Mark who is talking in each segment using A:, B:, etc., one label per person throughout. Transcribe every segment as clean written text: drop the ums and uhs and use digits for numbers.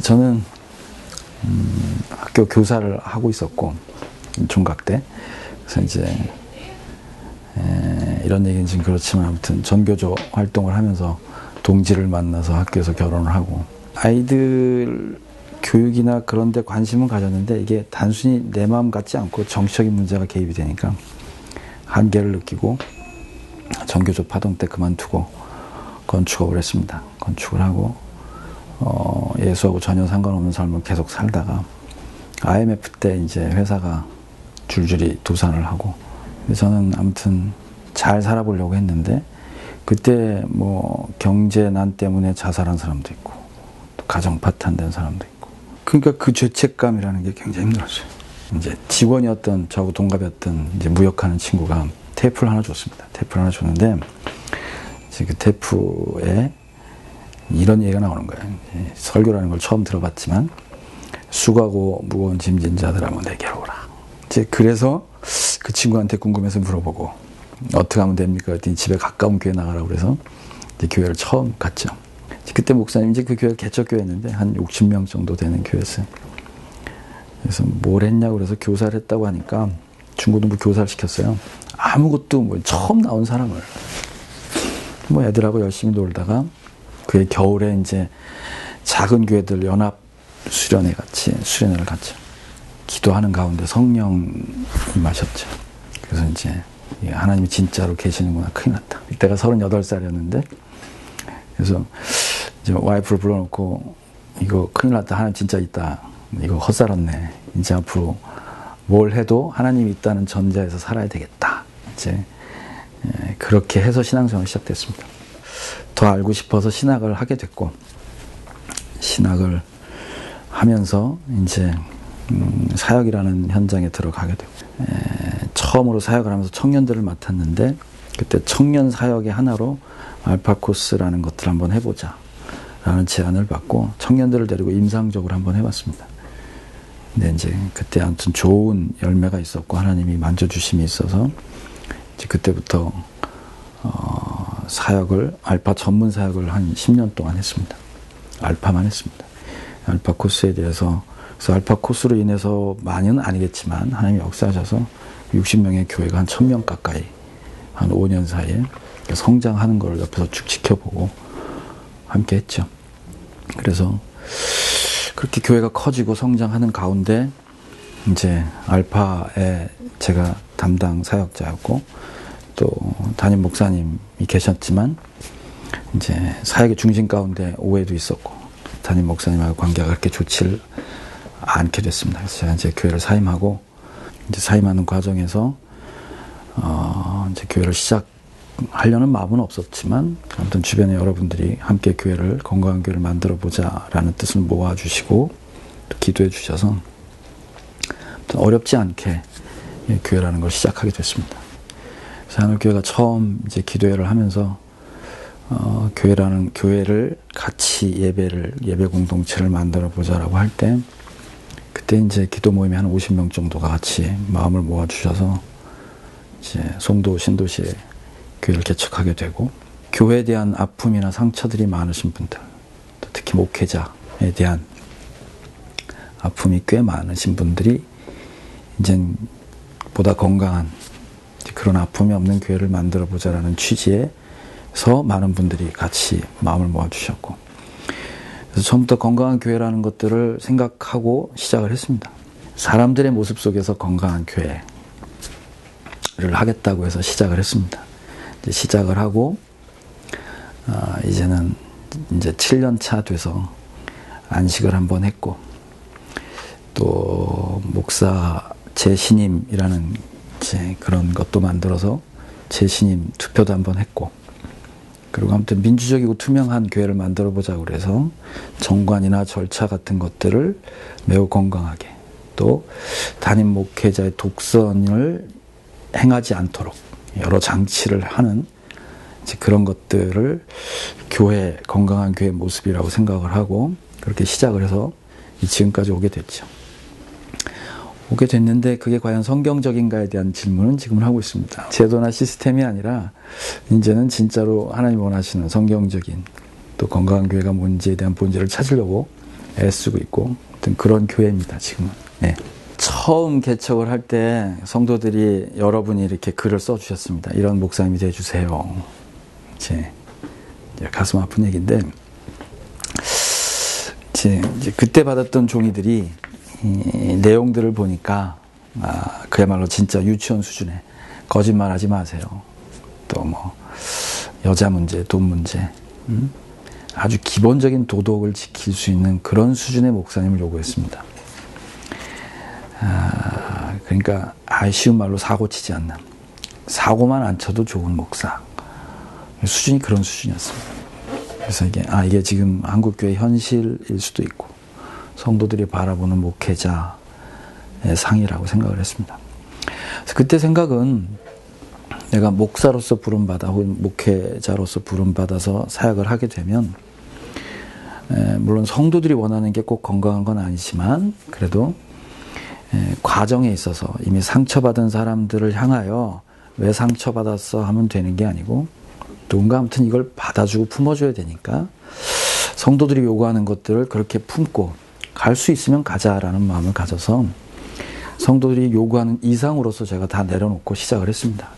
A: 저는 학교 교사를 하고 있었고 종각 때 그래서 이제 이런 얘기는 지금 그렇지만 아무튼 전교조 활동을 하면서 동지를 만나서 학교에서 결혼을 하고 아이들 교육이나 그런 데 관심은 가졌는데 이게 단순히 내 마음 같지 않고 정치적인 문제가 개입이 되니까 한계를 느끼고 전교조 파동 때 그만두고 건축업을 했습니다. 건축을 하고 예수하고 전혀 상관없는 삶을 계속 살다가 IMF 때 이제 회사가 줄줄이 도산을 하고 저는 아무튼 잘 살아보려고 했는데 그때 뭐 경제난 때문에 자살한 사람도 있고 또 가정 파탄된 사람도 있고 그러니까 그 죄책감이라는 게 굉장히 힘들었어요. 이제 직원이었던 저하고 동갑이었던 이제 무역하는 친구가 테이프를 하나 줬습니다. 테이프를 하나 줬는데 이제 그 테이프에 이런 얘기가 나오는 거예요. 설교라는 걸 처음 들어봤지만 수고하고 무거운 짐진 자들하고 내게로 오라. 이제 그래서 그 친구한테 궁금해서 물어보고 어떻게 하면 됩니까? 그랬더니 집에 가까운 교회 나가라고 그래서 이제 교회를 처음 갔죠. 그때 목사님 이제 그 교회가 개척교회였는데 한 60명 정도 되는 교회였어요. 그래서 뭘 했냐고 그래서 교사를 했다고 하니까 중고등부 교사를 시켰어요. 아무것도 뭐 처음 나온 사람을 뭐 애들하고 열심히 놀다가 그해 겨울에 이제 작은 교회들 연합 수련회를 갔죠. 기도하는 가운데 성령이 임하셨죠. 그래서 이제 하나님이 진짜로 계시는구나, 큰일 났다. 이때가 38살이었는데 그래서 이제 와이프를 불러놓고 이거 큰일 났다, 하나님 진짜 있다, 이거 헛살았네, 이제 앞으로 뭘 해도 하나님이 있다는 전제에서 살아야 되겠다. 이제 그렇게 해서 신앙생활이 시작됐습니다. 더 알고 싶어서 신학을 하게 됐고 신학을 하면서 이제 사역이라는 현장에 들어가게 되고 처음으로 사역을 하면서 청년들을 맡았는데 그때 청년 사역의 하나로 알파코스라는 것들을 한번 해보자 라는 제안을 받고 청년들을 데리고 임상적으로 한번 해봤습니다. 근데 이제 그때 아무튼 좋은 열매가 있었고 하나님이 만져주심이 있어서 이제 그때부터 사역을 알파 전문 사역을 한 10년 동안 했습니다. 알파만 했습니다. 알파 코스에 대해서 그래서 알파 코스로 인해서 많이는 아니겠지만 하나님이 역사하셔서 60명의 교회가 한 1000명 가까이 한 5년 사이에 성장하는 걸 옆에서 쭉 지켜보고 함께 했죠. 그래서 그렇게 교회가 커지고 성장하는 가운데 이제 알파에 제가 담당 사역자였고 또 담임 목사님이 계셨지만 이제 사역의 중심 가운데 오해도 있었고 담임 목사님하고 관계가 그렇게 좋지를 않게 됐습니다. 그래서 제가 이제 교회를 사임하고 이제 사임하는 과정에서 이제 교회를 시작하려는 마음은 없었지만 아무튼 주변에 여러분들이 함께 교회를 건강한 교회를 만들어 보자라는 뜻을 모아주시고 또 기도해 주셔서 어렵지 않게 교회라는 걸 시작하게 됐습니다. 그래서 하늘교회가 처음 이제 기도회를 하면서 교회를 같이 예배 공동체를 만들어 보자라고 할 때 그때 이제 기도 모임에 한 50명 정도가 같이 마음을 모아 주셔서 이제 송도 신도시에 교회를 개척하게 되고 교회에 대한 아픔이나 상처들이 많으신 분들, 특히 목회자에 대한 아픔이 꽤 많으신 분들이 이제 보다 건강한 그런 아픔이 없는 교회를 만들어 보자라는 취지에서 많은 분들이 같이 마음을 모아 주셨고 그래서 처음부터 건강한 교회라는 것들을 생각하고 시작을 했습니다. 사람들의 모습 속에서 건강한 교회를 하겠다고 해서 시작을 했습니다. 이제 시작을 하고 이제는 이제 7년 차 돼서 안식을 한번 했고 또 목사 재신임이라는 이제 그런 것도 만들어서 재신임 투표도 한번 했고 그리고 아무튼 민주적이고 투명한 교회를 만들어 보자고 그래서 정관이나 절차 같은 것들을 매우 건강하게 또 담임 목회자의 독선을 행하지 않도록 여러 장치를 하는 이제 그런 것들을 건강한 교회 모습이라고 생각을 하고 그렇게 시작을 해서 지금까지 오게 됐죠. 오게 됐는데 그게 과연 성경적인가에 대한 질문은 지금 하고 있습니다. 제도나 시스템이 아니라 이제는 진짜로 하나님 원하시는 성경적인 또 건강한 교회가 뭔지에 대한 본질을 찾으려고 애쓰고 있고 어떤 그런 교회입니다, 지금은. 네. 처음 개척을 할 때 성도들이 여러분이 이렇게 글을 써주셨습니다. 이런 목사님이 돼주세요. 이제 가슴 아픈 얘기인데, 이제 그때 받았던 종이들이 이 내용들을 보니까 그야말로 진짜 유치원 수준의 거짓말하지 마세요. 또 뭐 여자 문제, 돈 문제, 아주 기본적인 도덕을 지킬 수 있는 그런 수준의 목사님을 요구했습니다. 그러니까 쉬운 말로 사고 치지 않는, 사고만 안 쳐도 좋은 목사 수준이 그런 수준이었습니다. 그래서 이게 지금 한국교회 현실일 수도 있고 성도들이 바라보는 목회자의 상이라고 생각을 했습니다. 그래서 그때 생각은 내가 목사로서 부름받아 혹은 목회자로서 부름받아서 사역을 하게 되면 물론 성도들이 원하는 게 꼭 건강한 건 아니지만 그래도 과정에 있어서 이미 상처받은 사람들을 향하여 왜 상처받았어 하면 되는 게 아니고 누군가 아무튼 이걸 받아주고 품어줘야 되니까 성도들이 요구하는 것들을 그렇게 품고 갈 수 있으면 가자라는 마음을 가져서 성도들이 요구하는 이상으로서 제가 다 내려놓고 시작을 했습니다.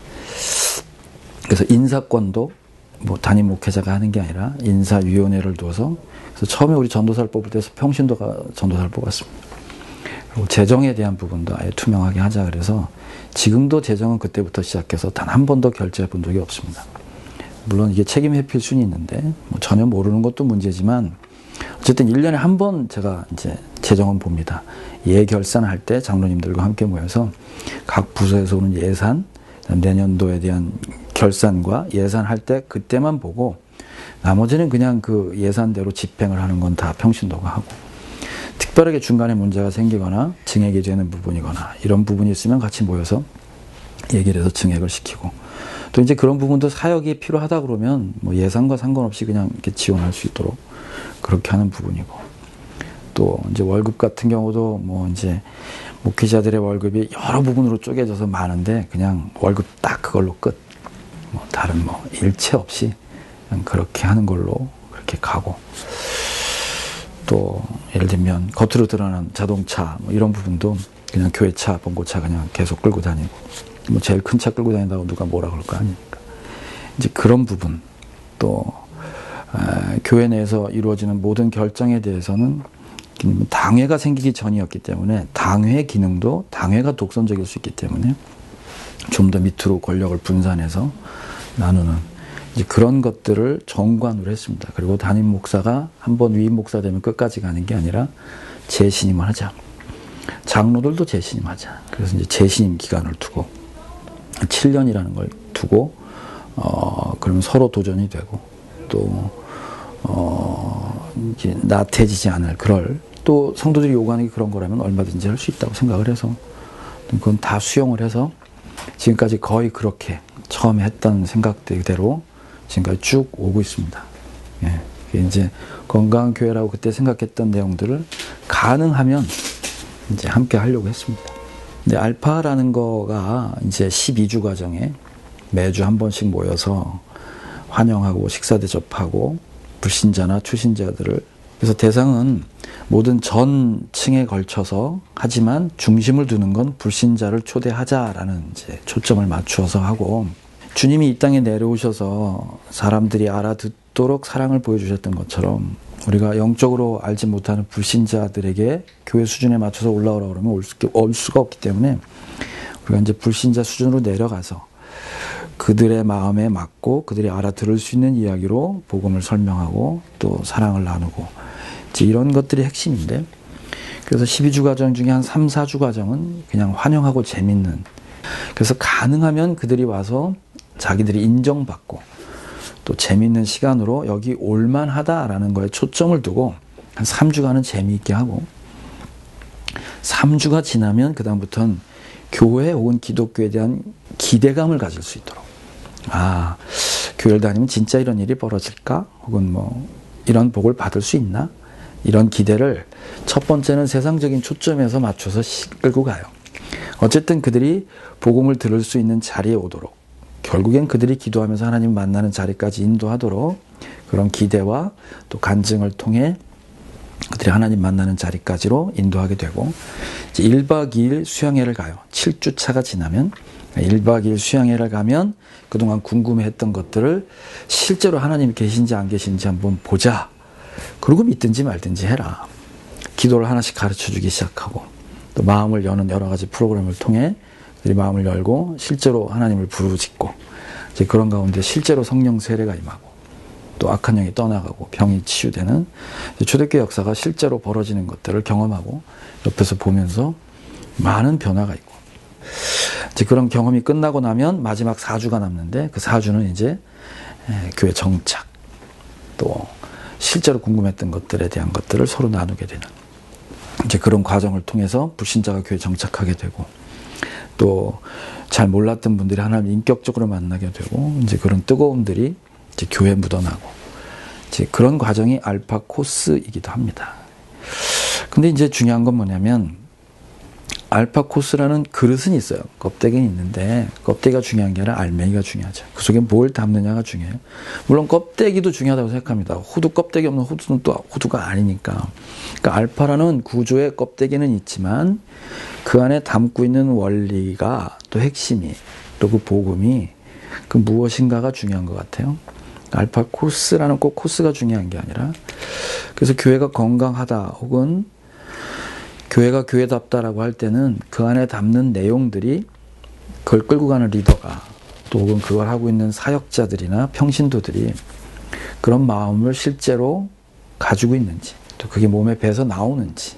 A: 그래서 인사권도 뭐 담임 목회자가 하는 게 아니라 인사위원회를 둬서, 그래서 처음에 우리 전도사를 뽑을 때서 평신도가 전도사를 뽑았습니다. 그리고 재정에 대한 부분도 아예 투명하게 하자 그래서 지금도 재정은 그때부터 시작해서 단 한 번도 결제해 본 적이 없습니다. 물론 이게 책임 회피일 수는 있는데 뭐 전혀 모르는 것도 문제지만 어쨌든 1년에 한 번 제가 이제 재정은 봅니다. 예결산할 때 장로님들과 함께 모여서 각 부서에서 오는 예산, 내년도에 대한 결산과 예산할 때 그때만 보고 나머지는 그냥 그 예산대로 집행을 하는 건 다 평신도가 하고, 특별하게 중간에 문제가 생기거나 증액이 되는 부분이거나 이런 부분이 있으면 같이 모여서 얘기를 해서 증액을 시키고, 또 이제 그런 부분도 사역이 필요하다 그러면 뭐 예산과 상관없이 그냥 이렇게 지원할 수 있도록 그렇게 하는 부분이고, 또 이제 월급 같은 경우도 뭐 이제 목회자들의 월급이 여러 부분으로 쪼개져서 많은데 그냥 월급 딱 그걸로 끝. 뭐 다른 뭐 일체 없이 그냥 그렇게 하는 걸로 그렇게 가고, 또 예를 들면 겉으로 드러난 자동차 뭐 이런 부분도 그냥 교회차, 봉고차 그냥 계속 끌고 다니고, 뭐 제일 큰 차 끌고 다닌다고 누가 뭐라 그럴 거 아닙니까? 이제 그런 부분, 또 교회 내에서 이루어지는 모든 결정에 대해서는 당회가 생기기 전이었기 때문에 당회 기능도 당회가 독선적일 수 있기 때문에 좀 더 밑으로 권력을 분산해서 나누는 이제 그런 것들을 정관으로 했습니다. 그리고 담임 목사가 한번 위임 목사 되면 끝까지 가는 게 아니라 재신임을 하자. 장로들도 재신임하자. 그래서 이제 재신임 기간을 두고 7년이라는 걸 두고 그러면 서로 도전이 되고, 또 이제 나태해지지 않을 그럴, 또 성도들이 요구하는 게 그런 거라면 얼마든지 할 수 있다고 생각을 해서 그건 다 수용을 해서 지금까지 거의 그렇게 처음에 했던 생각대로 지금까지 쭉 오고 있습니다. 예. 이제 건강한 교회라고 그때 생각했던 내용들을 가능하면 이제 함께 하려고 했습니다. 근데 알파라는 거가 이제 12주 과정에 매주 한 번씩 모여서 환영하고 식사 대접하고 불신자나 추신자들을, 그래서 대상은 모든 전 층에 걸쳐서 하지만 중심을 두는 건 불신자를 초대하자라는 이제 초점을 맞추어서 하고, 주님이 이 땅에 내려오셔서 사람들이 알아듣도록 사랑을 보여주셨던 것처럼 우리가 영적으로 알지 못하는 불신자들에게 교회 수준에 맞춰서 올라오라고 그러면 올 수가 없기 때문에 우리가 이제 불신자 수준으로 내려가서 그들의 마음에 맞고 그들이 알아들을 수 있는 이야기로 복음을 설명하고 또 사랑을 나누고, 이제 이런 것들이 핵심인데, 그래서 12주 과정 중에 한 3, 4주 과정은 그냥 환영하고 재밌는, 그래서 가능하면 그들이 와서 자기들이 인정받고 또 재밌는 시간으로 여기 올만하다라는 거에 초점을 두고 한 3주간은 재미있게 하고, 3주가 지나면 그 다음부터는 교회 혹은 기독교에 대한 기대감을 가질 수 있도록, 교회를 다니면 진짜 이런 일이 벌어질까? 혹은 뭐 이런 복을 받을 수 있나? 이런 기대를 첫 번째는 세상적인 초점에서 맞춰서 끌고 가요. 어쨌든 그들이 복음을 들을 수 있는 자리에 오도록, 결국엔 그들이 기도하면서 하나님 만나는 자리까지 인도하도록 그런 기대와 또 간증을 통해 그들이 하나님 만나는 자리까지로 인도하게 되고 이제 1박 2일 수양회를 가요. 7주차가 지나면 1박 2일 수양회를 가면 그동안 궁금해했던 것들을 실제로 하나님이 계신지 안 계신지 한번 보자. 그리고 믿든지 말든지 해라. 기도를 하나씩 가르쳐주기 시작하고 또 마음을 여는 여러 가지 프로그램을 통해 그들이 마음을 열고 실제로 하나님을 부르짖고 이제 그런 가운데 실제로 성령 세례가 임하고 또 악한 영이 떠나가고 병이 치유되는 초대교회 역사가 실제로 벌어지는 것들을 경험하고 옆에서 보면서 많은 변화가 있고 이제 그런 경험이 끝나고 나면 마지막 4주가 남는데 그 4주는 이제 교회 정착 또 실제로 궁금했던 것들에 대한 것들을 서로 나누게 되는 이제 그런 과정을 통해서 불신자가 교회에 정착하게 되고 또 잘 몰랐던 분들이 하나님을 인격적으로 만나게 되고 이제 그런 뜨거움들이 이제 교회에 묻어나고 이제 그런 과정이 알파 코스이기도 합니다. 근데 이제 중요한 건 뭐냐면 알파 코스라는 그릇은 있어요. 껍데기는 있는데 껍데기가 중요한 게 아니라 알맹이가 중요하죠. 그 속에 뭘 담느냐가 중요해요. 물론 껍데기도 중요하다고 생각합니다. 호두 껍데기 없는 호두는 또 호두가 아니니까. 그러니까 알파라는 구조의 껍데기는 있지만 그 안에 담고 있는 원리가 또 핵심이 또 그 복음이 그 무엇인가가 중요한 것 같아요. 알파 코스라는 꼭 코스가 중요한 게 아니라 그래서 교회가 건강하다 혹은 교회가 교회답다라고 할 때는 그 안에 담는 내용들이 그걸 끌고 가는 리더가 또 혹은 그걸 하고 있는 사역자들이나 평신도들이 그런 마음을 실제로 가지고 있는지 또 그게 몸에 배서 나오는지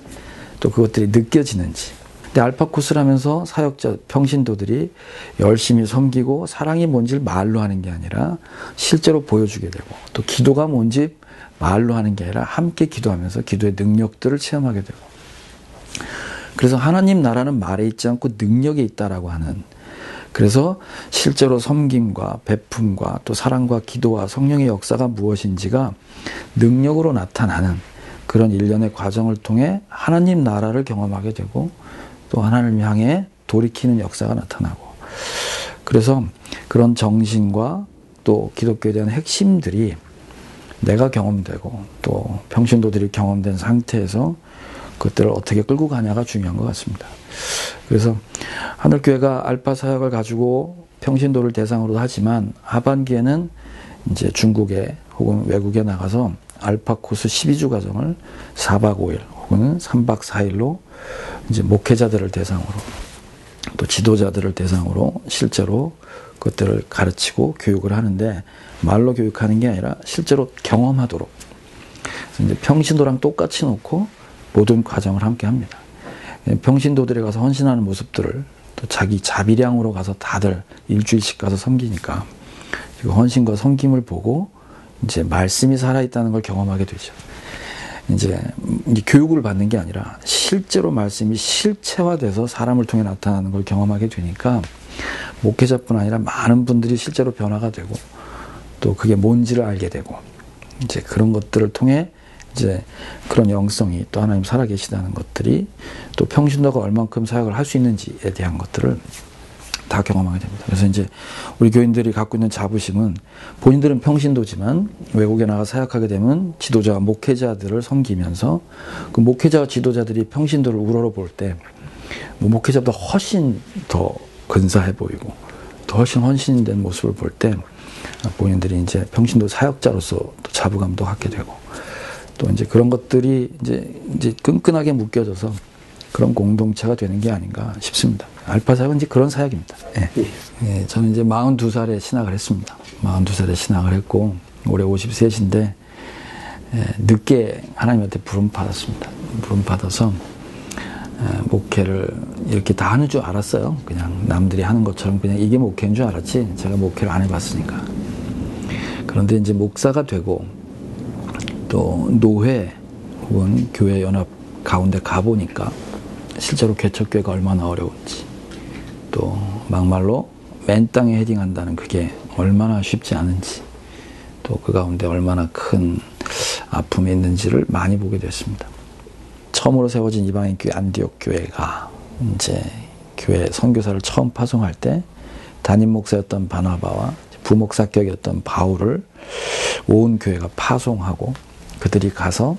A: 또 그것들이 느껴지는지 근데 알파 코스라면서 사역자 평신도들이 열심히 섬기고 사랑이 뭔지를 말로 하는 게 아니라 실제로 보여주게 되고 또 기도가 뭔지 말로 하는 게 아니라 함께 기도하면서 기도의 능력들을 체험하게 되고 그래서 하나님 나라는 말에 있지 않고 능력에 있다라고 하는 그래서 실제로 섬김과 베품과 또 사랑과 기도와 성령의 역사가 무엇인지가 능력으로 나타나는 그런 일련의 과정을 통해 하나님 나라를 경험하게 되고 또 하나님을 향해 돌이키는 역사가 나타나고 그래서 그런 정신과 또 기독교에 대한 핵심들이 내가 경험되고 또 평신도들이 경험된 상태에서 그것들을 어떻게 끌고 가냐가 중요한 것 같습니다. 그래서 하늘교회가 알파 사역을 가지고 평신도를 대상으로 하지만 하반기에는 이제 중국에 혹은 외국에 나가서 알파 코스 12주 과정을 4박 5일 혹은 3박 4일로 이제 목회자들을 대상으로 또 지도자들을 대상으로 실제로 그것들을 가르치고 교육을 하는데 말로 교육하는 게 아니라 실제로 경험하도록 그래서 이제 평신도랑 똑같이 놓고 모든 과정을 함께 합니다. 평신도들이 가서 헌신하는 모습들을 또 자기 자비량으로 가서 다들 일주일씩 가서 섬기니까 그 헌신과 섬김을 보고 이제 말씀이 살아있다는 걸 경험하게 되죠. 이제 교육을 받는 게 아니라 실제로 말씀이 실체화돼서 사람을 통해 나타나는 걸 경험하게 되니까 목회자뿐 아니라 많은 분들이 실제로 변화가 되고 또 그게 뭔지를 알게 되고 이제 그런 것들을 통해 이제 그런 영성이 또 하나님 살아계시다는 것들이 또 평신도가 얼만큼 사역을 할 수 있는지에 대한 것들을 다 경험하게 됩니다. 그래서 이제 우리 교인들이 갖고 있는 자부심은 본인들은 평신도지만 외국에 나가 사역하게 되면 지도자와 목회자들을 섬기면서 그 목회자와 지도자들이 평신도를 우러러볼 때 뭐 목회자보다 훨씬 더 근사해 보이고 더 훨씬 헌신된 모습을 볼 때 본인들이 이제 평신도 사역자로서 또 자부감도 갖게 되고 또 이제 그런 것들이 이제 끈끈하게 묶여져서 그런 공동체가 되는 게 아닌가 싶습니다. 알파 사역은 이제 그런 사역입니다. 예. 예, 저는 이제 42살에 신학을 했습니다. 42살에 신학을 했고 올해 53인데 늦게 하나님한테 부름 받았습니다. 부름 받아서 목회를 이렇게 다 하는 줄 알았어요. 그냥 남들이 하는 것처럼 그냥 이게 목회인 줄 알았지 제가 목회를 안 해봤으니까. 그런데 이제 목사가 되고 또 노회 혹은 교회 연합 가운데 가보니까 실제로 개척교회가 얼마나 어려운지 또 막말로 맨 땅에 헤딩한다는 그게 얼마나 쉽지 않은지 또 그 가운데 얼마나 큰 아픔이 있는지를 많이 보게 됐습니다. 처음으로 세워진 이방인 교회 안디옥 교회가 이제 교회 선교사를 처음 파송할 때 담임 목사였던 바나바와 부목사격이었던 바울을 온 교회가 파송하고 그들이 가서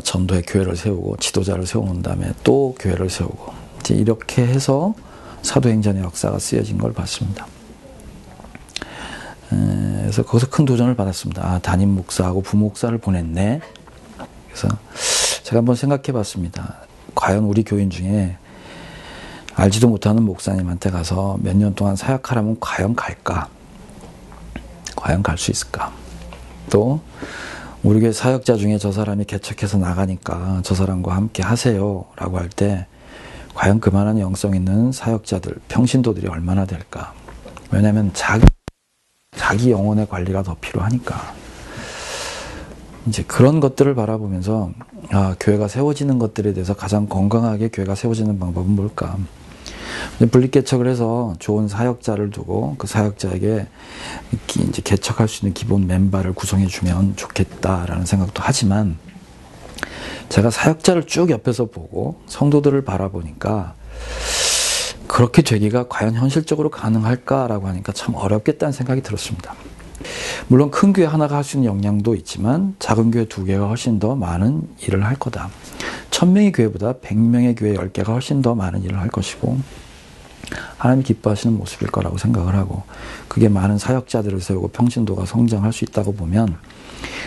A: 전도의 교회를 세우고 지도자를 세운 다음에 또 교회를 세우고 이제 이렇게 해서 사도행전의 역사가 쓰여진 걸 봤습니다. 그래서 거기서 큰 도전을 받았습니다. 담임 목사하고 부목사를 보냈네. 그래서 제가 한번 생각해 봤습니다. 과연 우리 교인 중에 알지도 못하는 목사님한테 가서 몇 년 동안 사역하라면 과연 갈까? 과연 갈 수 있을까? 또 우리 교회 사역자 중에 저 사람이 개척해서 나가니까 저 사람과 함께 하세요 라고 할 때 과연 그만한 영성 있는 사역자들, 평신도들이 얼마나 될까? 왜냐하면 자기 영혼의 관리가 더 필요하니까. 이제 그런 것들을 바라보면서 교회가 세워지는 것들에 대해서 가장 건강하게 교회가 세워지는 방법은 뭘까? 분립개척을 해서 좋은 사역자를 두고 그 사역자에게 이제 개척할 수 있는 기본 멤버를 구성해 주면 좋겠다라는 생각도 하지만 제가 사역자를 쭉 옆에서 보고 성도들을 바라보니까 그렇게 되기가 과연 현실적으로 가능할까라고 하니까 참 어렵겠다는 생각이 들었습니다. 물론 큰 교회 하나가 할 수 있는 역량도 있지만 작은 교회 2개가 훨씬 더 많은 일을 할 거다. 1000명의 교회보다 100명의 교회 10개가 훨씬 더 많은 일을 할 것이고 하나님이 기뻐하시는 모습일 거라고 생각을 하고 그게 많은 사역자들을 세우고 평신도가 성장할 수 있다고 보면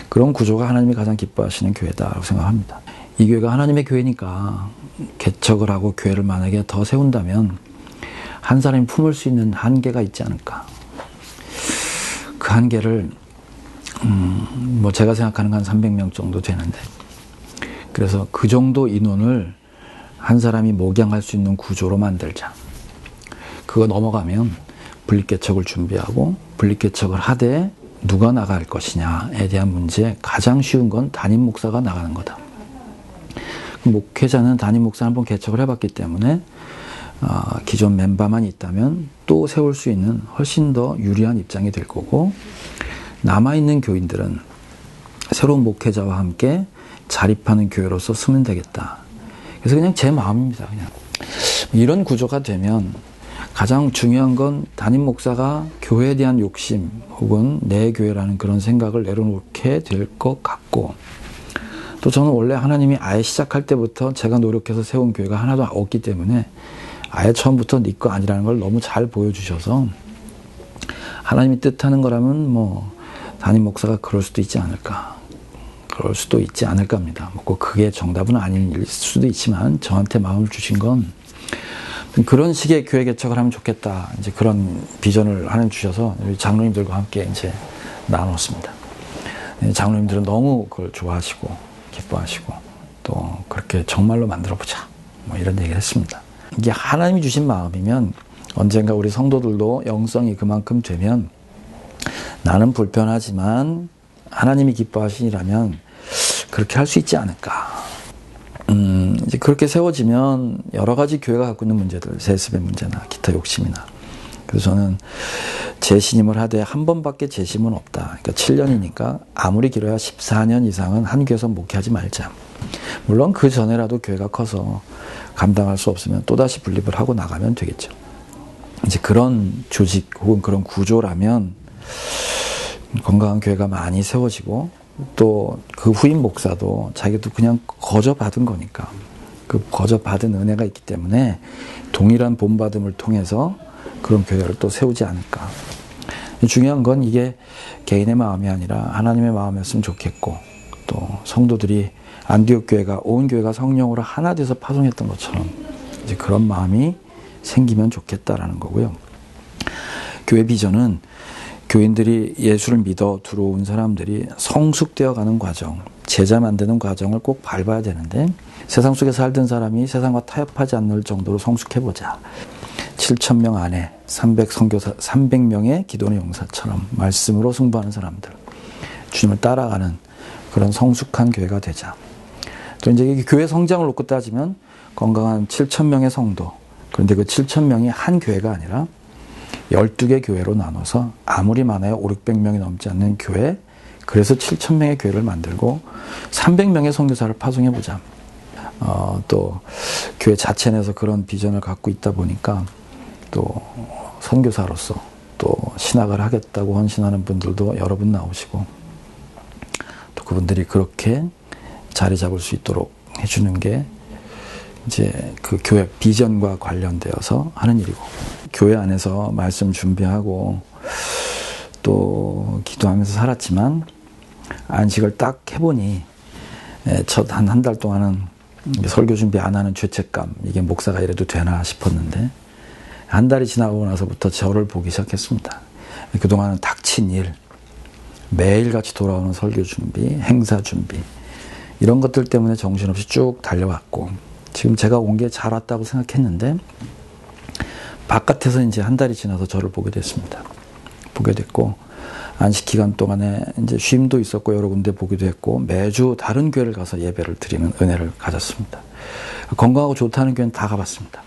A: 그런 구조가 하나님이 가장 기뻐하시는 교회다라고 생각합니다. 이 교회가 하나님의 교회니까 개척을 하고 교회를 만약에 더 세운다면 한 사람이 품을 수 있는 한계가 있지 않을까. 그 한계를 제가 생각하는 건 한 300명 정도 되는데 그래서 그 정도 인원을 한 사람이 목양할 수 있는 구조로 만들자. 그거 넘어가면 분립개척을 준비하고 분립개척을 하되 누가 나갈 것이냐에 대한 문제 가장 쉬운 건 담임 목사가 나가는 거다. 목회자는 담임 목사 한번 개척을 해봤기 때문에 기존 멤버만 있다면 또 세울 수 있는 훨씬 더 유리한 입장이 될 거고 남아있는 교인들은 새로운 목회자와 함께 자립하는 교회로서 쓰면 되겠다. 그래서 그냥 제 마음입니다. 그냥 이런 구조가 되면 가장 중요한 건 담임 목사가 교회에 대한 욕심 혹은 내 교회라는 그런 생각을 내려놓게 될 것 같고 또 저는 원래 하나님이 아예 시작할 때부터 제가 노력해서 세운 교회가 하나도 없기 때문에 아예 처음부터 네 거 아니라는 걸 너무 잘 보여주셔서 하나님이 뜻하는 거라면 담임 목사가 그럴 수도 있지 않을까. 그럴 수도 있지 않을까 합니다. 꼭 그게 정답은 아닐 수도 있지만 저한테 마음을 주신 건 그런 식의 교회 개척을 하면 좋겠다. 이제 그런 비전을 하나님 주셔서 우리 장로님들과 함께 이제 나눴습니다. 장로님들은 너무 그걸 좋아하시고 기뻐하시고 또 그렇게 정말로 만들어보자. 이런 얘기를 했습니다. 이게 하나님이 주신 마음이면 언젠가 우리 성도들도 영성이 그만큼 되면 나는 불편하지만 하나님이 기뻐하시니라면 그렇게 할 수 있지 않을까. 이제 그렇게 세워지면 여러 가지 교회가 갖고 있는 문제들, 세습의 문제나 기타 욕심이나. 그래서 저는 재신임을 하되 한 번밖에 재심은 없다. 그러니까 7년이니까 아무리 길어야 14년 이상은 한 교회에서 목회하지 말자. 물론 그 전에라도 교회가 커서 감당할 수 없으면 또다시 분립을 하고 나가면 되겠죠. 이제 그런 조직 혹은 그런 구조라면 건강한 교회가 많이 세워지고 또 그 후임 목사도 자기도 그냥 거저 받은 거니까 그 거저 받은 은혜가 있기 때문에 동일한 본받음을 통해서 그런 교회를 또 세우지 않을까. 중요한 건 이게 개인의 마음이 아니라 하나님의 마음이었으면 좋겠고 또 성도들이 안디옥 교회가 온 교회가 성령으로 하나 돼서 파송했던 것처럼 이제 그런 마음이 생기면 좋겠다라는 거고요. 교회 비전은 교인들이 예수를 믿어 들어온 사람들이 성숙되어 가는 과정, 제자 만드는 과정을 꼭 밟아야 되는데 세상 속에 살던 사람이 세상과 타협하지 않을 정도로 성숙해보자. 7,000명 안에 300명의 기도의 용사처럼 말씀으로 승부하는 사람들, 주님을 따라가는 그런 성숙한 교회가 되자. 또 이제 교회 성장을 놓고 따지면 건강한 7,000명의 성도, 그런데 그 7,000명이 한 교회가 아니라 12개 교회로 나눠서 아무리 많아야 500~600명이 넘지 않는 교회, 그래서 7,000명의 교회를 만들고 300명의 선교사를 파송해보자. 또 교회 자체 내에서 그런 비전을 갖고 있다 보니까 또 선교사로서 또 신학을 하겠다고 헌신하는 분들도 여러 분 나오시고 또 그분들이 그렇게 자리 잡을 수 있도록 해주는 게 이제 그 교회 비전과 관련되어서 하는 일이고, 교회 안에서 말씀 준비하고 또 기도하면서 살았지만 안식을 딱 해보니 첫 한 달 동안은 설교 준비 안 하는 죄책감, 이게 목사가 이래도 되나 싶었는데 한 달이 지나고 나서부터 저를 보기 시작했습니다. 그동안은 닥친 일, 매일같이 돌아오는 설교 준비, 행사 준비, 이런 것들 때문에 정신없이 쭉 달려왔고, 지금 제가 온 게 잘 왔다고 생각했는데 바깥에서 이제 한 달이 지나서 저를 보게 됐습니다. 보게 됐고, 안식 기간 동안에 이제 쉼도 있었고 여러 군데 보기도 했고, 매주 다른 교회를 가서 예배를 드리는 은혜를 가졌습니다. 건강하고 좋다는 교회는 다 가봤습니다.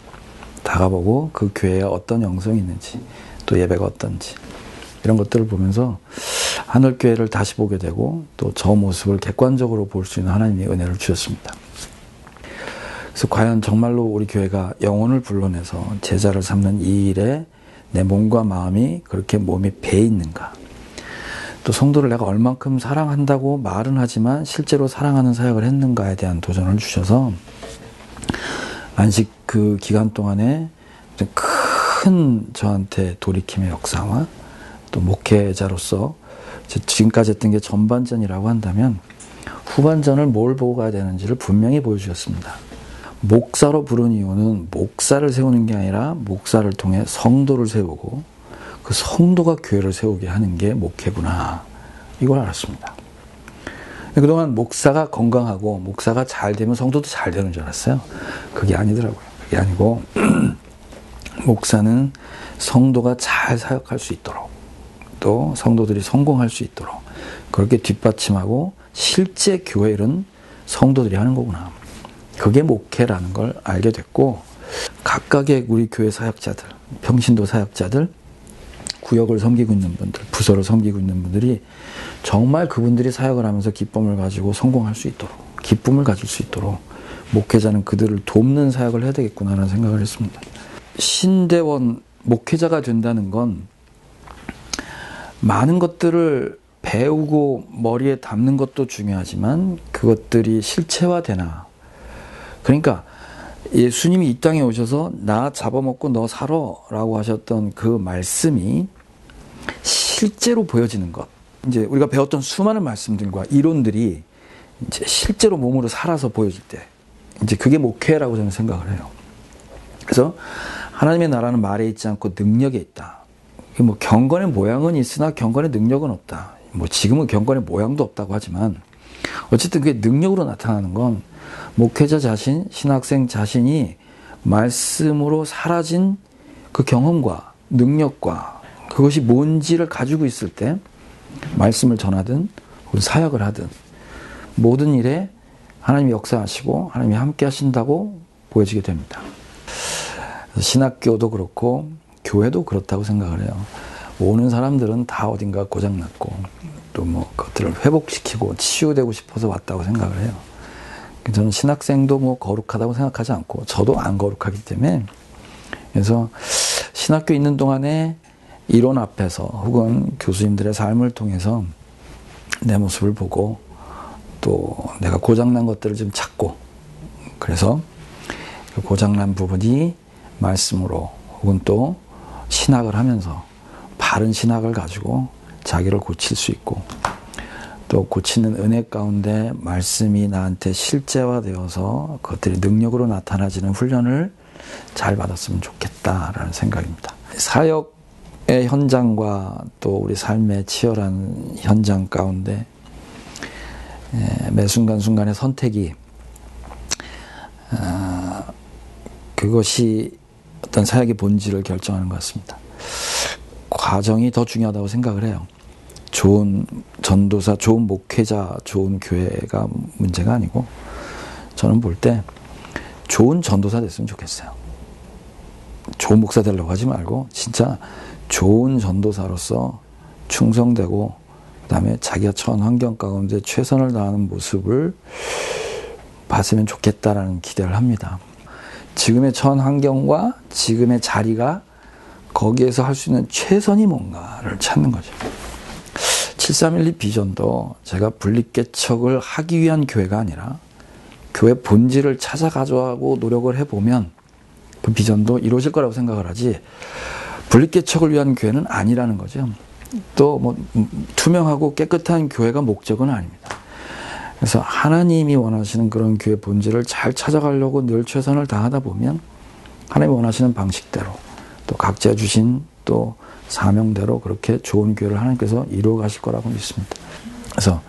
A: 다 가보고 그 교회에 어떤 영성이 있는지, 또 예배가 어떤지, 이런 것들을 보면서 하늘교회를 다시 보게 되고, 또 저 모습을 객관적으로 볼 수 있는 하나님의 은혜를 주셨습니다. 그래서 과연 정말로 우리 교회가 영혼을 불러내서 제자를 삼는 이 일에 내 몸과 마음이 그렇게 몸에 배 있는가, 또 성도를 내가 얼만큼 사랑한다고 말은 하지만 실제로 사랑하는 사역을 했는가에 대한 도전을 주셔서 안식 그 기간 동안에 큰 저한테 돌이킴의 역사와 또 목회자로서 지금까지 했던 게 전반전이라고 한다면 후반전을 뭘 보고 가야 되는지를 분명히 보여주셨습니다. 목사로 부른 이유는 목사를 세우는 게 아니라 목사를 통해 성도를 세우고 그 성도가 교회를 세우게 하는 게 목회구나, 이걸 알았습니다. 그동안 목사가 건강하고 목사가 잘 되면 성도도 잘 되는 줄 알았어요. 그게 아니더라고요. 그게 아니고 목사는 성도가 잘 사역할 수 있도록, 또 성도들이 성공할 수 있도록 그렇게 뒷받침하고 실제 교회 일은 성도들이 하는 거구나, 그게 목회라는 걸 알게 됐고, 각각의 우리 교회 사역자들, 평신도 사역자들, 구역을 섬기고 있는 분들, 부서를 섬기고 있는 분들이 정말 그분들이 사역을 하면서 기쁨을 가지고 성공할 수 있도록, 기쁨을 가질 수 있도록 목회자는 그들을 돕는 사역을 해야 되겠구나라는 생각을 했습니다. 신대원 목회자가 된다는 건 많은 것들을 배우고 머리에 담는 것도 중요하지만 그것들이 실체화되나, 그러니까 예수님이 이 땅에 오셔서 나 잡아먹고 너 살아 라고 하셨던 그 말씀이 실제로 보여지는 것, 이제 우리가 배웠던 수많은 말씀들과 이론들이 이제 실제로 몸으로 살아서 보여질 때, 이제 그게 목회라고 저는 생각을 해요. 그래서 하나님의 나라는 말에 있지 않고 능력에 있다. 뭐 경건의 모양은 있으나 경건의 능력은 없다. 뭐 지금은 경건의 모양도 없다고 하지만 어쨌든 그게 능력으로 나타나는 건 목회자 자신, 신학생 자신이 말씀으로 사라진 그 경험과 능력과 그것이 뭔지를 가지고 있을 때 말씀을 전하든 사역을 하든 모든 일에 하나님이 역사하시고 하나님이 함께 하신다고 보여지게 됩니다. 신학교도 그렇고 교회도 그렇다고 생각을 해요. 오는 사람들은 다 어딘가 고장났고 또 뭐 그것들을 회복시키고 치유되고 싶어서 왔다고 생각을 해요. 저는 신학생도 뭐 거룩하다고 생각하지 않고 저도 안 거룩하기 때문에, 그래서 신학교 있는 동안에 이론 앞에서 혹은 교수님들의 삶을 통해서 내 모습을 보고 또 내가 고장난 것들을 좀 찾고, 그래서 그 고장난 부분이 말씀으로 혹은 또 신학을 하면서 바른 신학을 가지고 자기를 고칠 수 있고, 또 고치는 은혜 가운데 말씀이 나한테 실제화되어서 그것들이 능력으로 나타나지는 훈련을 잘 받았으면 좋겠다라는 생각입니다. 사역의 현장과 또 우리 삶의 치열한 현장 가운데 매 순간순간의 선택이 그것이 어떤 사역의 본질을 결정하는 것 같습니다. 과정이 더 중요하다고 생각을 해요. 좋은 전도사, 좋은 목회자, 좋은 교회가 문제가 아니고, 저는 볼 때 좋은 전도사 됐으면 좋겠어요. 좋은 목사 되려고 하지 말고 진짜 좋은 전도사로서 충성되고 그다음에 자기가 처한 환경 가운데 최선을 다하는 모습을 봤으면 좋겠다라는 기대를 합니다. 지금의 처한 환경과 지금의 자리가 거기에서 할 수 있는 최선이 뭔가를 찾는 거죠. 7312 비전도 제가 분립개척을 하기 위한 교회가 아니라 교회 본질을 찾아 가져가고 노력을 해보면 그 비전도 이루어질 거라고 생각을 하지, 분립개척을 위한 교회는 아니라는 거죠. 또 뭐 투명하고 깨끗한 교회가 목적은 아닙니다. 그래서 하나님이 원하시는 그런 교회 본질을 잘 찾아가려고 늘 최선을 다하다 보면 하나님이 원하시는 방식대로 또 각자 주신 또 사명대로 그렇게 좋은 교회를 하나님께서 이루어 가실 거라고 믿습니다. 그래서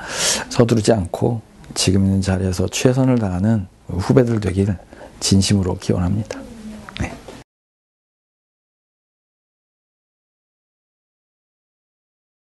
A: 서두르지 않고 지금 있는 자리에서 최선을 다하는 후배들 되기를 진심으로 기원합니다.